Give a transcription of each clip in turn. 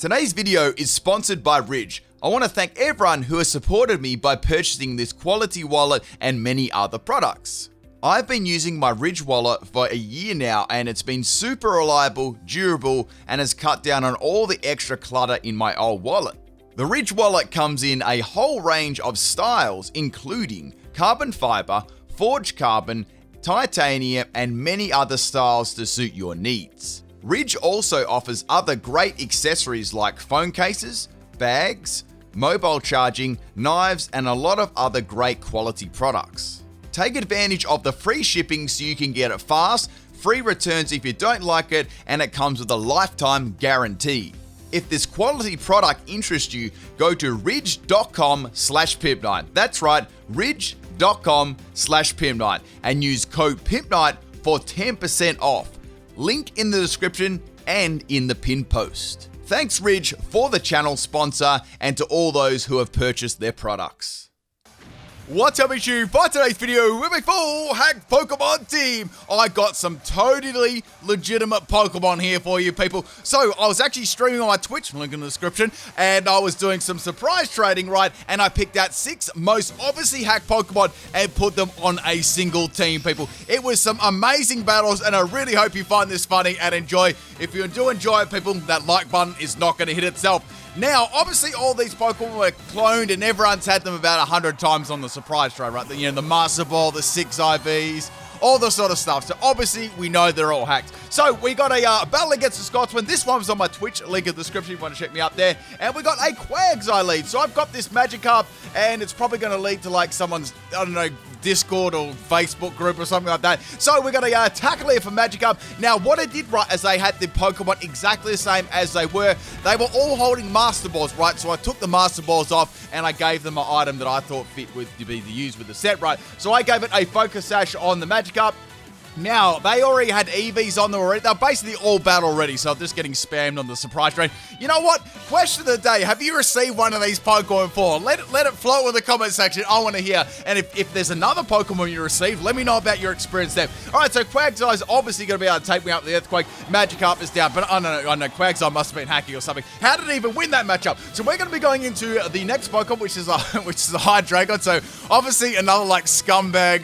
Today's video is sponsored by Ridge. I want to thank everyone who has supported me by purchasing this quality wallet and many other products. I've been using my Ridge wallet for a year now and it's been super reliable, durable, and has cut down on all the extra clutter in my old wallet. The Ridge wallet comes in a whole range of styles including carbon fiber, forged carbon, titanium, and many other styles to suit your needs. Ridge also offers other great accessories like phone cases, bags, mobile charging, knives, and a lot of other great quality products. Take advantage of the free shipping so you can get it fast, free returns if you don't like it, and it comes with a lifetime guarantee. If this quality product interests you, go to ridge.com/pimpnite. That's right, ridge.com/pimpnite and use code PIMPNITE for 10% off. Link in the description and in the pinned post. Thanks Ridge for the channel sponsor and to all those who have purchased their products. What's up YouTube? For today's video with my full hack Pokemon team, I got some totally legitimate Pokemon here for you people. So I was actually streaming on my Twitch, link in the description, and I was doing some surprise trading, right? And I picked out 6 most obviously hacked Pokemon and put them on a single team, people. It was some amazing battles and I really hope you find this funny and enjoy. If you do enjoy it, people, that like button is not going to hit itself. Now, obviously, all these Pokemon were cloned and everyone's had them about 100 times on the surprise trade, right? The Master Ball, the 6 IVs, all the sort of stuff. So, obviously, we know they're all hacked. So, we got a battle against the Scotsman. This one was on my Twitch, link in the description if you want to check me up there. And we got a Quagsire lead. So, I've got this Magikarp, and it's probably going to lead to, like, someone's, I don't know, Discord or Facebook group or something like that. So we got a tackle here for Magikarp. Now what I did right is they had the Pokemon exactly the same as they were. They were all holding Master Balls, right? So I took the Master Balls off and I gave them an item that I thought fit with to be used with the set, right? So I gave it a Focus Sash on the Magikarp. Now, they already had EVs on them already. They're basically all battle already, so I'm just getting spammed on the surprise trade. You know what? Question of the day. Have you received one of these Pokemon before? Let it float in the comment section. I want to hear. And if there's another Pokemon you received, let me know about your experience there. Alright, so Quagsire's obviously going to be able to take me out with the Earthquake. Magikarp is down, but I know Quagsire must have been hacking or something. How did it even win that matchup? So we're going to be going into the next Pokemon, which is a Hydreigon. So obviously another like scumbag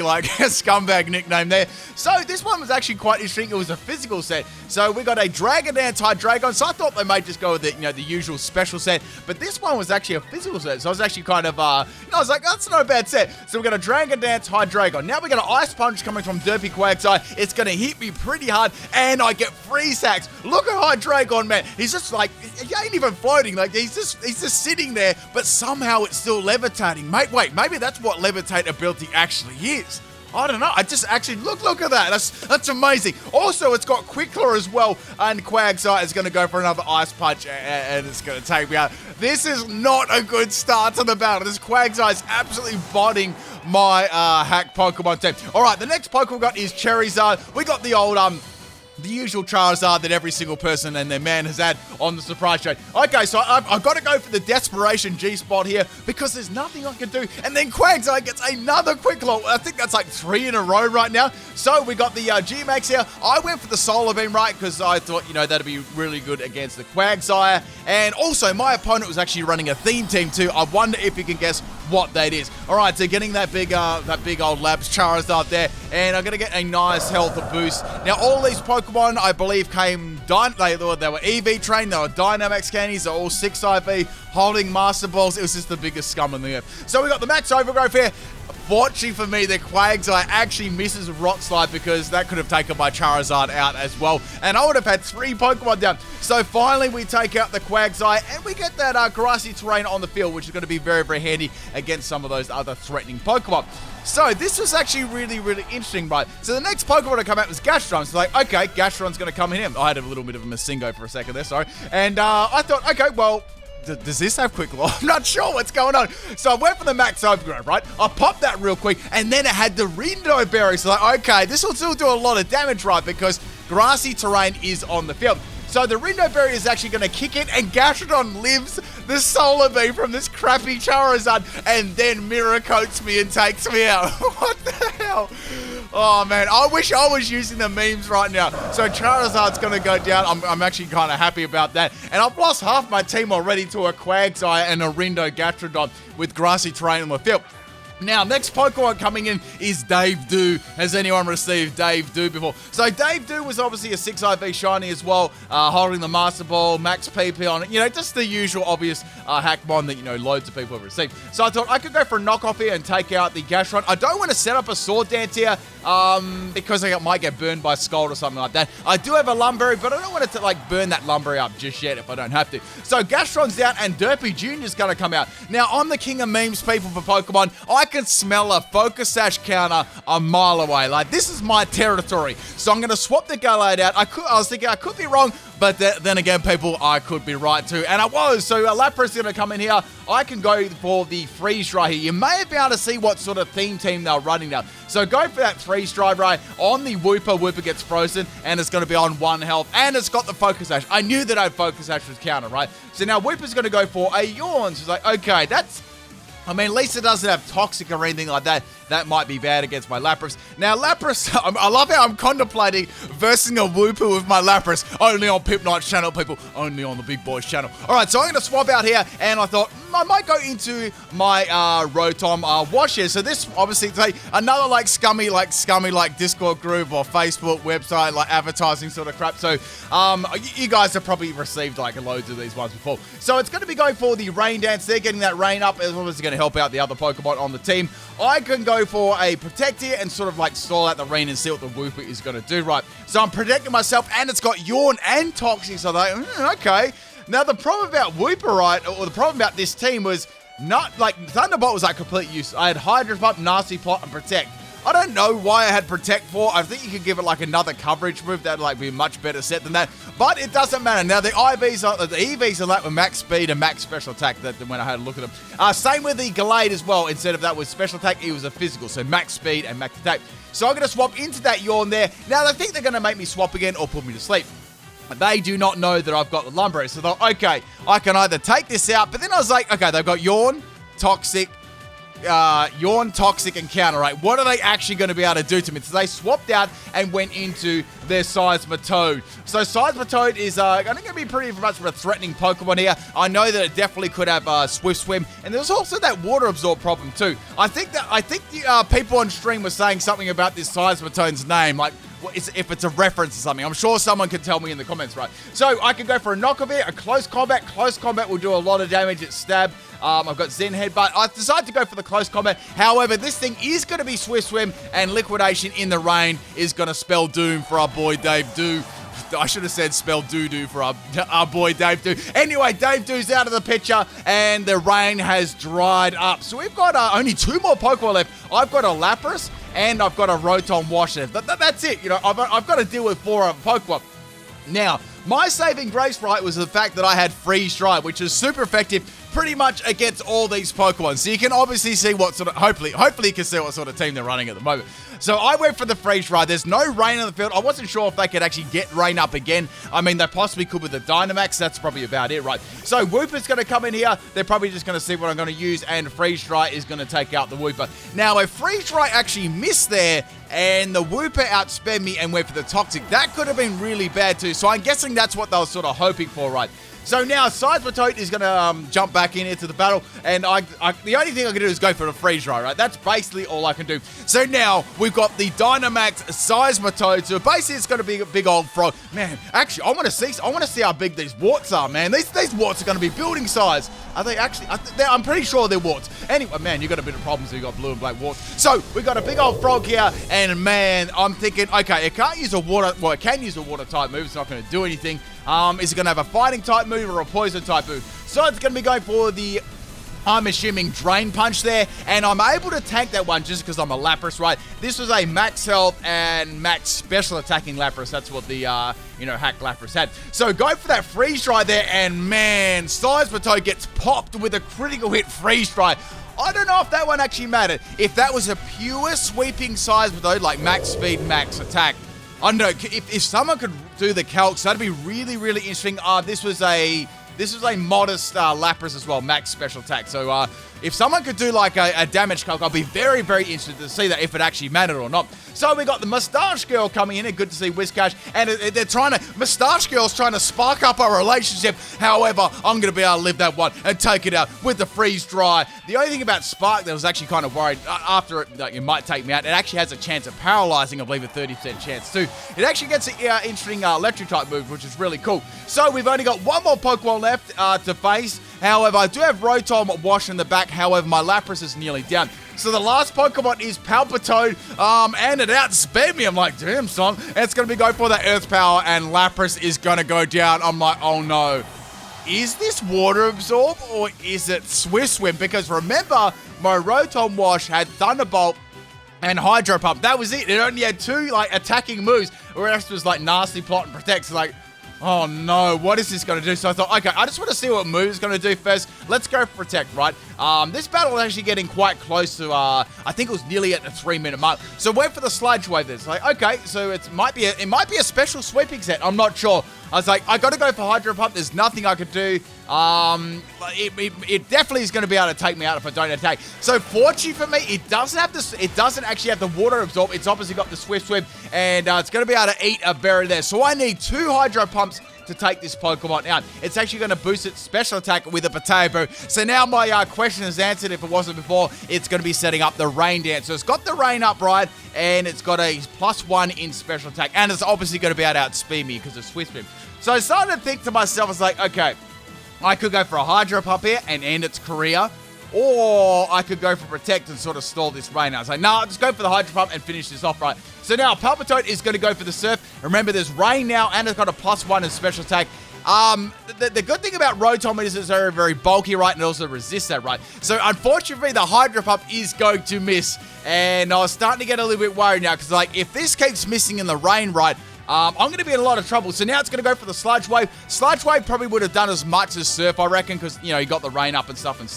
nickname there. So this one was actually quite interesting. It was a physical set. So we got a Dragon Dance Hydreigon. So I thought they might just go with the usual special set. But this one was actually a physical set. So I was actually kind of, I was like, that's not a bad set. So we got a Dragon Dance Hydreigon. Now we got an Ice Punch coming from Derpy Quagsire. It's going to hit me pretty hard. And I get Freeze Hacks. Look at Hydreigon, man. He's just like, he ain't even floating. Like, he's just sitting there. But somehow it's still levitating. Mate, wait, maybe that's what Levitate ability actually is. I don't know. I just actually look at that. That's amazing. Also, it's got Quick Claw as well, and Quagsire is going to go for another Ice Punch, and it's going to take me out. This is not a good start to the battle. This Quagsire is absolutely botting my hack Pokemon team. All right, the next Pokemon we got is Charizard. We got the old the usual Charizard that every single person and their man has had on the surprise trade. Okay, so I've got to go for the Desperation G-Spot here because there's nothing I can do. And then Quagsire gets another Quick Claw. I think that's like 3 in a row right now. So we got the G-Max here. I went for the Solar Beam, right, because I thought, that'd be really good against the Quagsire. And also, my opponent was actually running a theme team too. I wonder if you can guess what that is. All right, so getting that big old Labs Charizard there, and I'm gonna get a nice health boost. Now, all these Pokemon, I believe, came they were EV trained, they were Dynamax candies, they're all 6 IV, holding Master Balls. It was just the biggest scum on the earth. So we got the Max Overgrowth here. Fortunately for me, the Quagsire actually misses Rock Slide because that could have taken my Charizard out as well. And I would have had 3 Pokemon down. So finally, we take out the Quagsire and we get that grassy terrain on the field, which is going to be very, very handy against some of those other threatening Pokemon. So this was actually really, really interesting, right? So the next Pokemon to come out was Gastron. So like, okay, Gastron's going to come in here. I had a little bit of a Masingo for a second there, sorry. And I thought, okay, well, does this have Quick Claw? I'm not sure what's going on. So I went for the Max Overgrowth, right? I popped that real quick, and then it had the Rindo Berry. So like, okay, this will still do a lot of damage, right? Because grassy terrain is on the field. So the Rindo Berry is actually going to kick in, and Gastrodon lives the Solar Beam from this crappy Charizard and then Mirror Coats me and takes me out. What the hell? Oh, man. I wish I was using the memes right now. So Charizard's going to go down. I'm actually kind of happy about that. And I've lost half my team already to a Quagsire and a Rindo Gatrodon with grassy terrain on the field. Now, next Pokemon coming in is Dave Doo. Has anyone received Dave Doo before? So Dave Doo was obviously a 6 IV shiny as well, holding the Master Ball, max PP on it. You know, just the usual obvious Hackmon that, you know, loads of people have received. So I thought I could go for a knockoff here and take out the Gastron. I don't want to set up a Sword Dance here because I might get burned by Scald or something like that. I do have a Lumberry, but I don't want to like burn that Lumberry up just yet if I don't have to. So Gastron's down and Derpy Jr. is going to come out. Now, I'm the king of memes, people, for Pokemon. I can smell a Focus Sash counter a mile away. Like, this is my territory. So I'm going to swap the Gallade out. I was thinking I could be wrong, but then again, people, I could be right too. And I was. So Lapras is going to come in here. I can go for the Freeze Dry here. You may have been able to see what sort of theme team they're running now. So go for that Freeze Dry right on the Wooper. Wooper gets frozen, and it's going to be on 1 health, and it's got the Focus Sash. I knew that I'd Focus Sash with counter, right? So now Wooper's going to go for a Yawn. So it's like, okay, that's... I mean, at least it doesn't have Toxic or anything like that. That might be bad against my Lapras. Now, Lapras, I love how I'm contemplating versing a Wooper with my Lapras. Only on PIMPNITE's channel, people. Only on the Big Boys channel. All right, so I'm going to swap out here, and I thought I might go into my Rotom Wash here. So this, obviously, another scummy Discord group or Facebook website, like advertising sort of crap. So you guys have probably received loads of these ones before. So it's going to be going for the Rain Dance. They're getting that rain up, as well as going to help out the other Pokemon on the team. I can go for a Protect here and sort of stall out the rain and see what the Wooper is going to do, right? So I'm protecting myself, and it's got Yawn and Toxic, so they, okay. Now, the problem about Wooper, right, or the problem about this team was not, Thunderbolt was complete use. I had Hydro Pump, Nasty Plot, and Protect. I don't know why I had Protect for. I think you could give it another coverage move. That'd be a much better set than that. But it doesn't matter. Now the EVs are with max speed and max special attack. That when I had a look at them. Same with the Gallade as well. Instead of that with special attack, it was a physical. So max speed and max attack. So I'm going to swap into that Yawn there. Now I think they're going to make me swap again or put me to sleep. They do not know that I've got the Lumberry. So they're okay, I can either take this out. But then I was like, okay, they've got Yawn, Toxic, Yawn, Toxic, and Counter, right? What are they actually going to be able to do to me? So they swapped out and went into their Seismitoad. So Seismitoad is I think going to be pretty much of a threatening Pokemon here. I know that it definitely could have Swift Swim, and there's also that Water Absorb problem too. I think the people on stream were saying something about this Seismitoad's name, if it's a reference or something. I'm sure someone could tell me in the comments, right? So I can go for a knockoff here, a close combat. Close combat will do a lot of damage at stab. I've got Zen Headbutt. I decided to go for the close combat. However, this thing is going to be Swift Swim, and Liquidation in the rain is going to spell doom for our boy Dave Doo. I should have said spell doo-doo for our boy Dave Doo. Anyway, Dave Doo's out of the picture, and the rain has dried up. So we've got only 2 more Pokemon left. I've got a Lapras, and I've got a Rotom Wash left. That's it. You know, I've got to deal with 4 other Pokemon. Now, my saving grace, right, was the fact that I had Freeze Dry, which is super effective pretty much against all these Pokemon. So you can obviously see what sort of, hopefully you can see what sort of team they're running at the moment. So I went for the Freeze Dry. There's no rain on the field. I wasn't sure if they could actually get rain up again. I mean, they possibly could with the Dynamax. That's probably about it, right? So Wooper's going to come in here. They're probably just going to see what I'm going to use, and Freeze Dry is going to take out the Wooper. Now, if Freeze Dry actually missed there, and the Wooper outsped me and went for the Toxic, that could have been really bad too. So I'm guessing that's what they were sort of hoping for, right? So now Seismitoad is going to jump back in into the battle, and the only thing I can do is go for the Freeze Dry, right? That's basically all I can do. So now we've got the Dynamax Seismitoad. So basically it's going to be a big old frog. Man, actually, I want to see how big these warts are, man. These warts are going to be building size. Are they actually? I'm pretty sure they're warts. Anyway, man, you got a bit of problems. You got blue and black warts. So we got a big old frog here, and man, I'm thinking, okay, it can't use a water. Well, it can use a water type move. It's not going to do anything. Is it going to have a fighting type move or a poison type move? So it's going to be going for the, I'm assuming, Drain Punch there. And I'm able to tank that one just because I'm a Lapras, right? This was a max health and max special attacking Lapras. That's what the, hack Lapras had. So go for that Freeze Dry there. And man, Seismitoad gets popped with a critical hit Freeze Dry. I don't know if that one actually mattered. If that was a pure sweeping Seismitoad, like max speed, max attack, I don't know, if someone could do the calcs, that'd be really, really interesting. This was a this is a modest Lapras as well, max special attack. So if someone could do like a damage calc, I'll be very, very interested to see that if it actually mattered or not. So we got the Mustache Girl coming in, and good to see Whiscash, and they're trying to, Mustache Girl's trying to spark up our relationship. However, I'm going to be able to live that one and take it out with the freeze dry. The only thing about Spark that I was actually kind of worried after it might take me out, it actually has a chance of paralyzing, I believe a 30% chance too. It actually gets an interesting electric type move, which is really cool. So we've only got one more Pokemon left to face. However, I do have Rotom Wash in the back. However, my Lapras is nearly down. So the last Pokemon is Palpitoad, and it outsped me. I'm like, damn, son. And it's going to be going for the Earth Power, and Lapras is going to go down. I'm like, oh no. Is this Water Absorb, or is it Swift Swim? Because remember, my Rotom Wash had Thunderbolt and Hydro Pump. That was it. It only had 2, like, attacking moves. The rest was, like, Nasty Plot and Protect. So, like, oh no, what is this going to do? So I thought, okay, I just want to see what move it's going to do first. Let's go for Protect, right? This battle is actually getting quite close to, I think it was nearly at the 3-minute mark. So went for the Sludge Wave. It's like, okay, so it might be a special sweeping set. I'm not sure. I was like, I got to go for Hydro Pump. There's nothing I could do. It definitely is going to be able to take me out if I don't attack. So fortunately for me, it doesn't actually have the Water Absorb. It's obviously got the Swift Swim, and it's going to be able to eat a berry there. So I need 2 Hydro Pumps to take this Pokemon out. It's actually going to boost its special attack with a Potato. So now my question is answered. If it wasn't before, it's going to be setting up the Rain Dance. So it's got the Rain up right, and it's got a +1 in special attack, and it's obviously going to be able to outspeed me because of Swift Swim. So I started to think to myself, I was like, okay, I could go for a Hydro Pump here and end its career, or I could go for Protect and sort of stall this Rain out. I was like, nah, just go for the Hydro Pump and finish this off right. So now Palpitoad is going to go for the Surf. Remember, there's Rain now, and it's got a +1 in special attack. The good thing about Rotom is it's very, very bulky, right, and it also resists that, right? So unfortunately, the Hydro Pump is going to miss, and I was starting to get a little bit worried now, because like, if this keeps missing in the Rain, right, I'm going to be in a lot of trouble. So now it's going to go for the Sludge Wave. Sludge Wave probably would have done as much as Surf, I reckon, because, you know, you got the Rain up and stuff and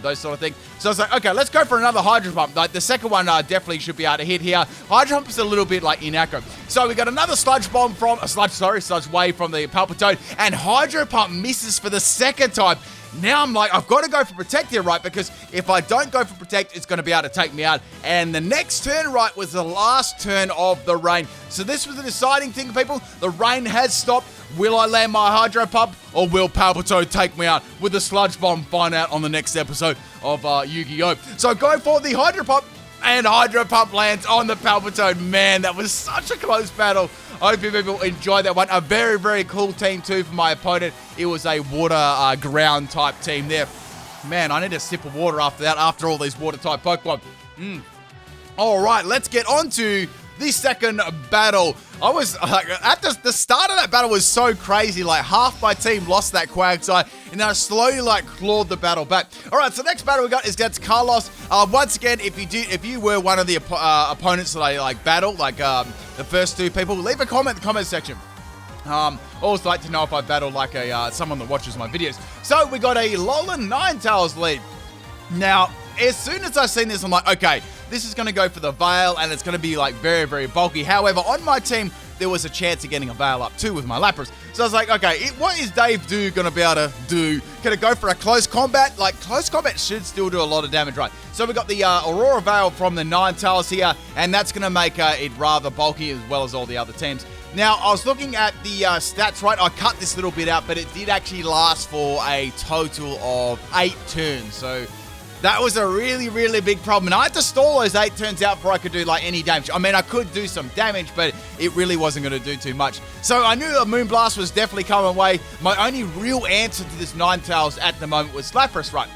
those sort of things. So I was like, okay, let's go for another Hydro Pump. Like, the second one definitely should be able to hit here. Hydro Pump is a little bit, like, inaccurate. So we got another Sludge Wave from the Palpitoad, and Hydro Pump misses for the second time. Now I'm like, I've got to go for Protect here, right? Because if I don't go for Protect, it's going to be able to take me out. And the next turn, right, was the last turn of the Rain. So this was the deciding thing, people. The Rain has stopped. Will I land my Hydro Pump, or will Palpitoad take me out with the Sludge Bomb? Find out on the next episode of Yu-Gi-Oh! So go for the Hydro Pump, and Hydro Pump lands on the Palpitoad. Man, that was such a close battle. I hope you people enjoyed that one. A very, very cool team too for my opponent. It was a water ground type team there. Man, I need a sip of water after that, after all these water type Pokemon. All right, let's get on to the second battle. I was at the start of that battle was so crazy. Like, half my team lost that Quagsire, and I slowly like clawed the battle back. All right, so next battle we got is against Carlos. Once again, if you were one of the opponents that I like battled, like the first 2 people, leave a comment in the comment section. Always like to know if I battled like someone that watches my videos. So we got a Alolan Ninetales lead. Now, as soon as I seen this, I'm like, okay, this is going to go for the Veil, and it's going to be like very, very bulky. However, on my team, there was a chance of getting a Veil up too with my Lapras. So I was like, okay, what is Dave going to be able to do? Can it go for a close combat? Like, close combat should still do a lot of damage, right? So we got the Aurora Veil from the Ninetales here, and that's going to make it rather bulky as well as all the other teams. Now, I was looking at the stats, right? I cut this little bit out, but it did actually last for a total of 8 turns. So that was a really, really big problem. And I had to stall those 8 turns out before I could do like any damage. I mean, I could do some damage, but it really wasn't going to do too much. So I knew a Moonblast was definitely coming away. My only real answer to this Ninetales at the moment was Lapras, right?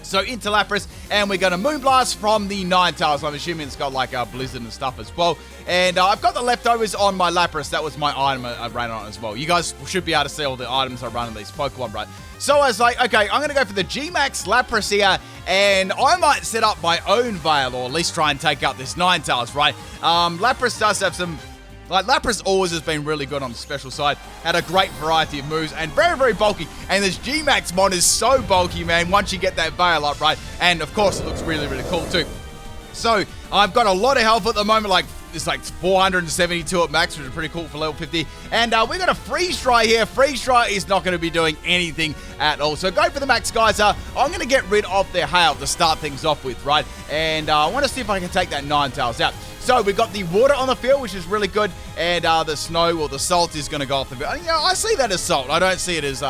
So into Lapras, and we're going to Moonblast from the Ninetales. I'm assuming it's got like a Blizzard and stuff as well. And I've got the leftovers on my Lapras. That was my item I ran on as well. You guys should be able to see all the items I run on these Pokemon, right? So I was like, okay, I'm going to go for the G-Max Lapras here, and I might set up my own Veil, or at least try and take out this Ninetales, right? Lapras does have some... Like, Lapras always has been really good on the special side. Had a great variety of moves and very, very bulky. And this G-Max mod is so bulky, man, once you get that Veil up, right? And, of course, it looks really, really cool, too. So, I've got a lot of health at the moment, like It's like 472 at max, which is pretty cool for level 50. And we got a freeze dry here. Freeze dry is not going to be doing anything at all. So go for the max geyser. I'm going to get rid of their hail to start things off with, right? And I want to see if I can take that Ninetales out. So we got the water on the field, which is really good, and the snow or the salt is going to go off the field. You know, I see that as salt. I don't see it as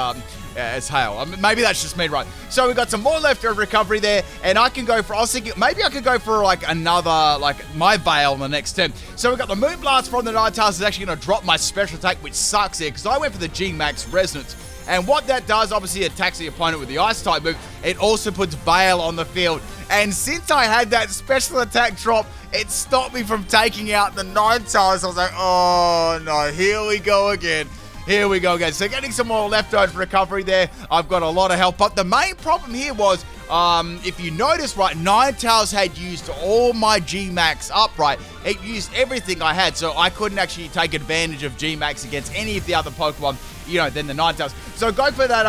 hail. I mean, maybe that's just me, right? So we got some more leftover recovery there, and I can go for, I was thinking, maybe I could go for like another, like my Veil on the next turn. So we got the Moonblast from the Ninetales is actually going to drop my special attack, which sucks here, because I went for the G-Max Resonance. And what that does, obviously, attacks the opponent with the Ice-type move. It also puts Veil on the field. And since I had that special attack drop, it stopped me from taking out the Ninetales. I was like, oh, no, here we go again. Here we go again. So getting some more leftover recovery there. I've got a lot of health. But the main problem here was, if you notice, right, Ninetales had used all my G-Max up, right? It used everything I had, so I couldn't actually take advantage of G-Max against any of the other Pokemon, you know, than the Ninetales. So go for that,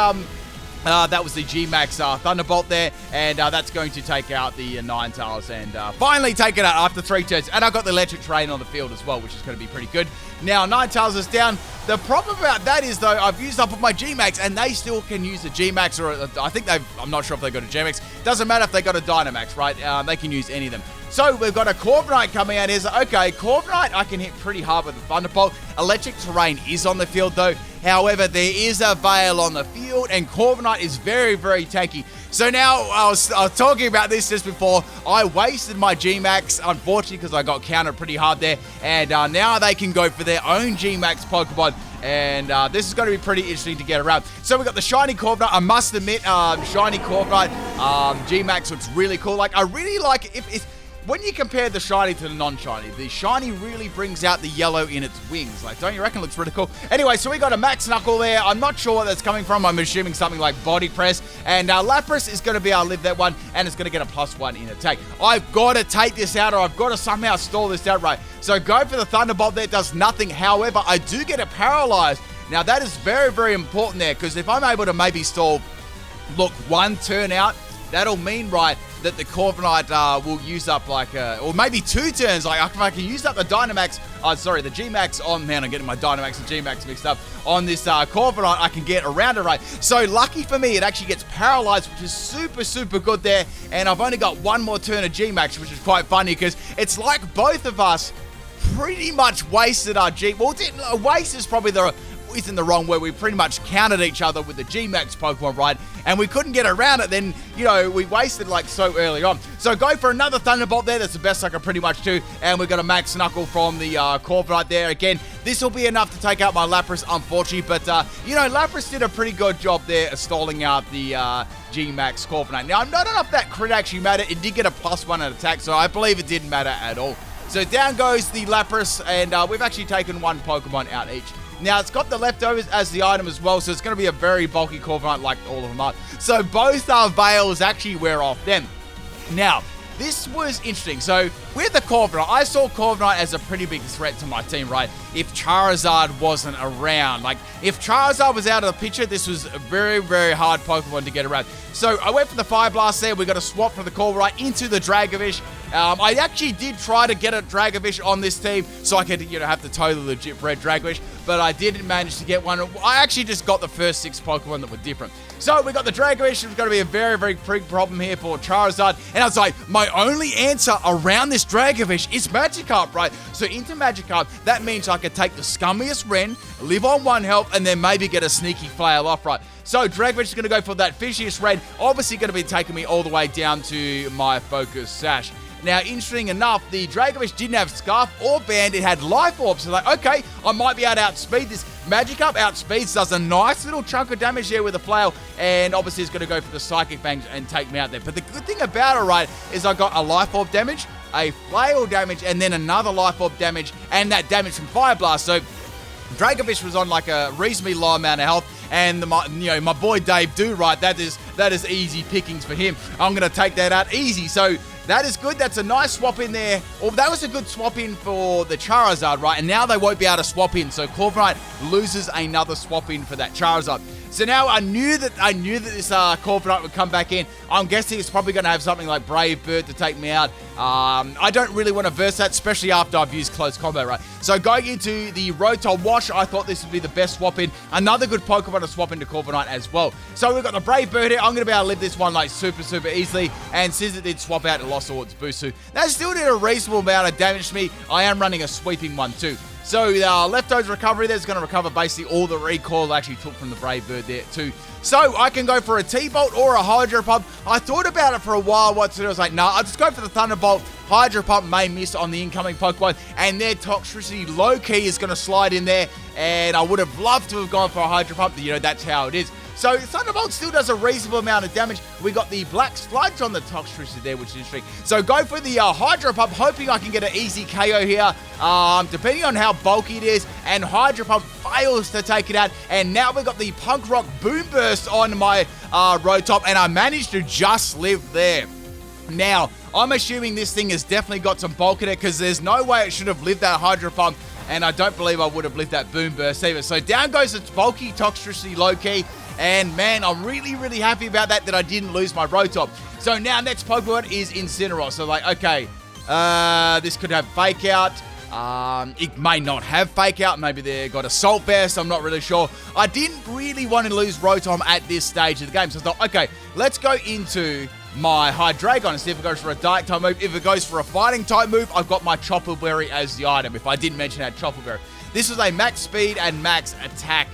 that was the G-Max Thunderbolt there, and that's going to take out the Ninetales and finally take it out after 3 turns. And I got the Electric Terrain on the field as well, which is going to be pretty good. Now, Ninetales is down. The problem about that is, though, I've used up all my G-Max, and they still can use the G-Max, or I think I'm not sure if they got a G-Max. Doesn't matter if they got a Dynamax, right? They can use any of them. So we've got a Corviknight coming out here. So, okay, Corviknight I can hit pretty hard with the Thunderbolt. Electric Terrain is on the field, though. However, there is a Veil on the field, and Corviknight is very, very tanky. So now, I was talking about this just before. I wasted my G-Max, unfortunately, because I got countered pretty hard there. And now they can go for their own G-Max Pokemon. And this is going to be pretty interesting to get around. So we got the Shiny Corviknight. I must admit, Shiny Corviknight, G-Max looks really cool. Like, I really like it. When you compare the shiny to the non-shiny, the shiny really brings out the yellow in its wings. Like, don't you reckon? It looks really cool. Anyway, so we got a Max Knuckle there. I'm not sure what that's coming from. I'm assuming something like Body Press. And Lapras is going to be able to live that one, and it's going to get a +1 in attack. I've got to take this out, or I've got to somehow stall this out right. So go for the Thunderbolt there. It does nothing. However, I do get it paralyzed. Now, that is very, very important there, because if I'm able to maybe stall, look, 1 turn out, that'll mean, right, that the Corviknight will use up like, or maybe 2 turns. Like, if I can use up the Dynamax, the G-Max on, man, I'm getting my Dynamax and G-Max mixed up. On this Corviknight, I can get around it, right? So, lucky for me, it actually gets paralyzed, which is super, super good there. And I've only got 1 more turn of G-Max, which is quite funny, because it's like both of us pretty much wasted our G... Well, waste is probably isn't the wrong word. We pretty much countered each other with the G-Max Pokemon, right? And we couldn't get around it. Then, you know, we wasted like so early on. So go for another Thunderbolt there. That's the best I can pretty much do. And we've got a Max Knuckle from the Corviknight there. Again, this will be enough to take out my Lapras, unfortunately. But, you know, Lapras did a pretty good job there of stalling out the G-Max Corviknight. Now, I don't know if that crit actually mattered. It did get a +1 at attack, so I believe it didn't matter at all. So down goes the Lapras, and we've actually taken 1 Pokemon out each. Now, it's got the leftovers as the item as well, so it's going to be a very bulky Corviknight like all of them are. So both our Veils actually wear off then. Now, this was interesting. So with the Corviknight, I saw Corviknight as a pretty big threat to my team, right? If Charizard wasn't around. Like, if Charizard was out of the picture, this was a very, very hard Pokemon to get around. So I went for the Fire Blast there. We got a swap from the Corviknight into the Dragovish. I actually did try to get a Dragovish on this team so I could, you know, have the totally legit bred Dragovish, but I didn't manage to get one. I actually just got the first 6 Pokemon that were different. So we got the Dragovish. It's going to be a very, very big problem here for Charizard. And I was like, my only answer around this Dragovish is Magikarp, right? So into Magikarp, that means I could take the scummiest Ren, live on 1 health, and then maybe get a sneaky flail off, right? So Dragovish is going to go for that fishiest Ren. Obviously going to be taking me all the way down to my Focus Sash. Now, interesting enough, the Dragovish didn't have Scarf or Band. It had Life Orb. So, like, okay, I might be able to outspeed this. Magikarp outspeeds, does a nice little chunk of damage there with a flail. And obviously, it's going to go for the Psychic Fangs and take me out there. But the good thing about it, right, is I got a Life Orb damage, a Flail damage, and then another Life Orb damage, and that damage from Fire Blast. So, Dragovish was on like a reasonably low amount of health, and my boy Dave Do, right, that is easy pickings for him. I'm going to take that out easy. So that is good. That's a nice swap in there. Or that was a good swap in for the Charizard, right? And now they won't be able to swap in. So Corviknight loses another swap in for that Charizard. So now I knew that this Corviknight would come back in. I'm guessing it's probably going to have something like Brave Bird to take me out. I don't really want to verse that, especially after I've used close combat, right? So going into the Rotom Wash, I thought this would be the best swap in. Another good Pokemon to swap into Corviknight as well. So we've got the Brave Bird here. I'm going to be able to live this one like super easily. And since it did swap out to Lost Swords Busu, that still did a reasonable amount of damage to me. I am running a sweeping one too. So Lefto's recovery there's going to recover basically all the recoil I actually took from the Brave Bird there too. So I can go for a T-Bolt or a Hydro Pump. I thought about it for a while what to do. I was like, nah, I'll just go for the Thunderbolt. Hydro Pump may miss on the incoming Pokemon, and their Toxtricity low-key is going to slide in there, and I would have loved to have gone for a Hydro Pump, but that's how it is. So Thunderbolt still does a reasonable amount of damage. We got the Black Sludge on the Toxtricity there, which is interesting. So go for the Hydro Pump, hoping I can get an easy KO here, depending on how bulky it is. And Hydro Pump fails to take it out. And now we got the Punk Rock Boom Burst on my Rotom, and I managed to just live there. Now, I'm assuming this thing has definitely got some bulk in it, because there's no way it should have lived that Hydro Pump. And I don't believe I would have lived that Boom Burst either. So down goes its bulky Toxtricity low-key. And man, I'm really happy about that I didn't lose my Rotom. So now next Pokemon is Incineroar. So like, okay, this could have Fake Out. It may not have Fake Out. Maybe they got Assault Vest. I'm not really sure. I didn't really want to lose Rotom at this stage of the game. So I thought, okay, let's go into my Hydreigon and see if it goes for a Dark type move. If it goes for a Fighting type move, I've got my Chopper Berry as the item. If I didn't mention that Chopper Berry. This was a max speed and max attack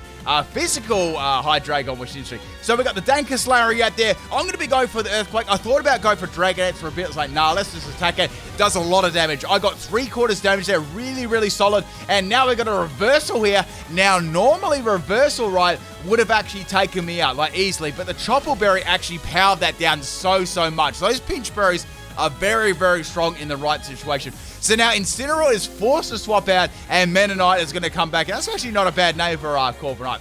physical Hydreigon, which is interesting. So we got the Dankus Lariat there. I'm going to be going for the Earthquake. I thought about going for Dragonette for a bit. I was like, nah, let's just attack it. It does a lot of damage. I got 3/4 damage there. Really solid. And now we got a Reversal here. Now, normally Reversal, right, would have actually taken me out, like, easily. But the Chopper Berry actually powered that down so much. Those Pinch Berries are very strong in the right situation. So now Incineroar is forced to swap out, and Mennonite is going to come back. And that's actually not a bad name for Corviknight.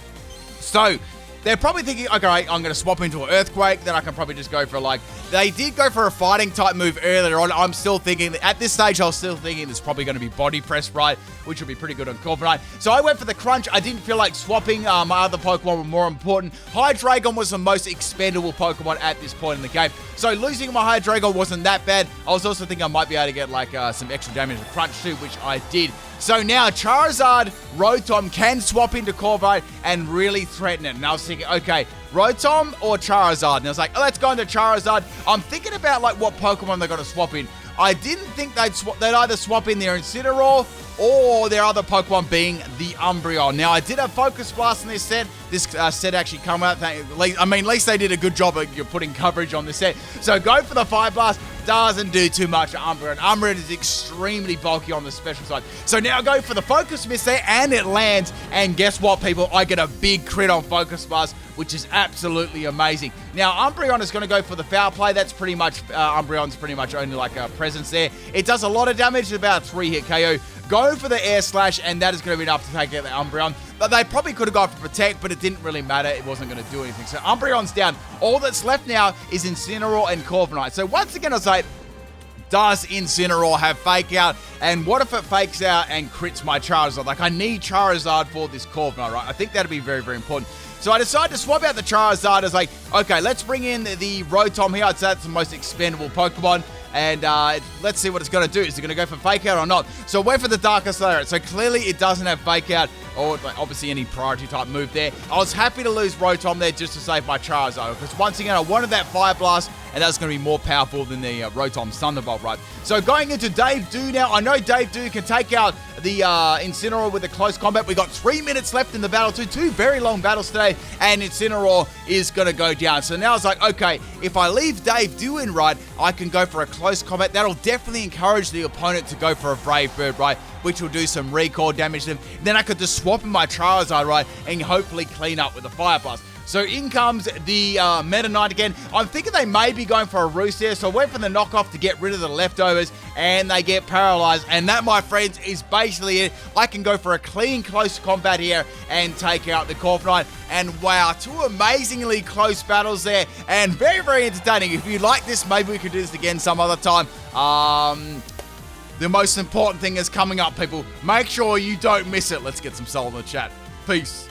So they're probably thinking, okay, I'm going to swap into an Earthquake. Then I can probably just go for like... They did go for a Fighting type move earlier on. I'm still thinking... At this stage, I was still thinking it's probably going to be Body Press, right? Which would be pretty good on Corviknight. So I went for the Crunch. I didn't feel like swapping. My other Pokemon were more important. Hydreigon was the most expendable Pokemon at this point in the game. So losing my Hydreigon wasn't that bad. I was also thinking I might be able to get like some extra damage with Crunch too, which I did. So now Charizard, Rotom can swap into Corviknight and really threaten it. And I was thinking, okay, Rotom or Charizard? And I was like, oh, let's go into Charizard. I'm thinking about like what Pokemon they're going to swap in. I didn't think they'd either swap in their Incineroar or their other Pokemon being the Umbreon. Now, I did have Focus Blast in this set. This set actually come out. At least they did a good job of putting coverage on this set. So go for the Fire Blast. Doesn't do too much to Umbreon. Umbreon is extremely bulky on the special side. So now go for the Focus Mist there, and it lands. And guess what, people? I get a big crit on Focus Blast, which is absolutely amazing. Now, Umbreon is going to go for the Foul Play. That's pretty much, Umbreon's pretty much only like a presence there. It does a lot of damage, about 3-hit KO. Go for the Air Slash, and that is going to be enough to take out the Umbreon. But they probably could have gone for Protect, but it didn't really matter. It wasn't going to do anything. So Umbreon's down. All that's left now is Incineroar and Corviknight. So once again, I'll say, does Incineroar have Fake Out? And what if it fakes out and crits my Charizard? Like, I need Charizard for this Corviknight, right? I think that'd be very important. So I decided to swap out the Charizard as like, okay, let's bring in the Rotom here. I'd say that's the most expendable Pokemon. And let's see what it's going to do. Is it going to go for Fake Out or not? So I went for the Darkest Lariat. So clearly it doesn't have Fake Out or obviously any priority type move there. I was happy to lose Rotom there just to save my Charizard. Because once again, I wanted that Fire Blast, and that's going to be more powerful than the Rotom Thunderbolt, right? So going into Dave Do now. I know Dave Do can take out the Incineroar with a close combat. We got 3 minutes left in the battle too. 2 very long battles today, and Incineroar is going to go down. So now it's like, okay, if I leave Dave Do in right, I can go for a close combat. That'll definitely encourage the opponent to go for a Brave Bird, right? Which will do some recoil damage to them. Then I could just swap in my Charizard, right? And hopefully clean up with the Fire Blast. So in comes the Meta Knight again. I'm thinking they may be going for a Roost here, so I went for the knockoff to get rid of the leftovers, and they get paralyzed. And that, my friends, is basically it. I can go for a clean, close combat here and take out the Corviknight. And wow, 2 amazingly close battles there, and very entertaining. If you like this, maybe we could do this again some other time. The most important thing is coming up, people. Make sure you don't miss it. Let's get some soul in the chat. Peace.